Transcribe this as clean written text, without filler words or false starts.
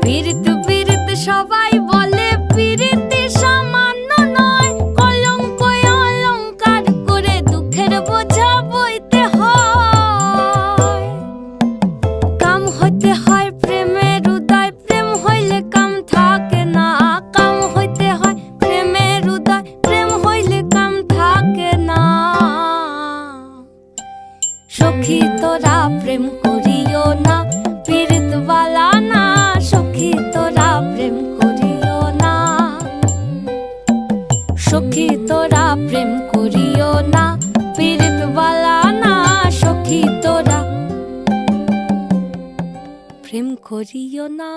পীড়িত পীড়িত সবাই বলে পীড়িতি সামান্য নয়, কলঙ্ক অলংকার করে দুঃখের বোঝা বইতে হয়। কাম হইতে হয় প্রেমের উদয়, প্রেম হইলে কাম থাকে না। কাম হইতে হয় প্রেমের উদয়, প্রেম হইলে কাম থাকে না। সখী তোরা প্রেম করিও না, পীড়িত বালা না। সখী তোরা প্রেম করিও না, সখী তোরা প্রেম করিও না, পীড়িত বালা না। সখী তোরা প্রেম করিও না।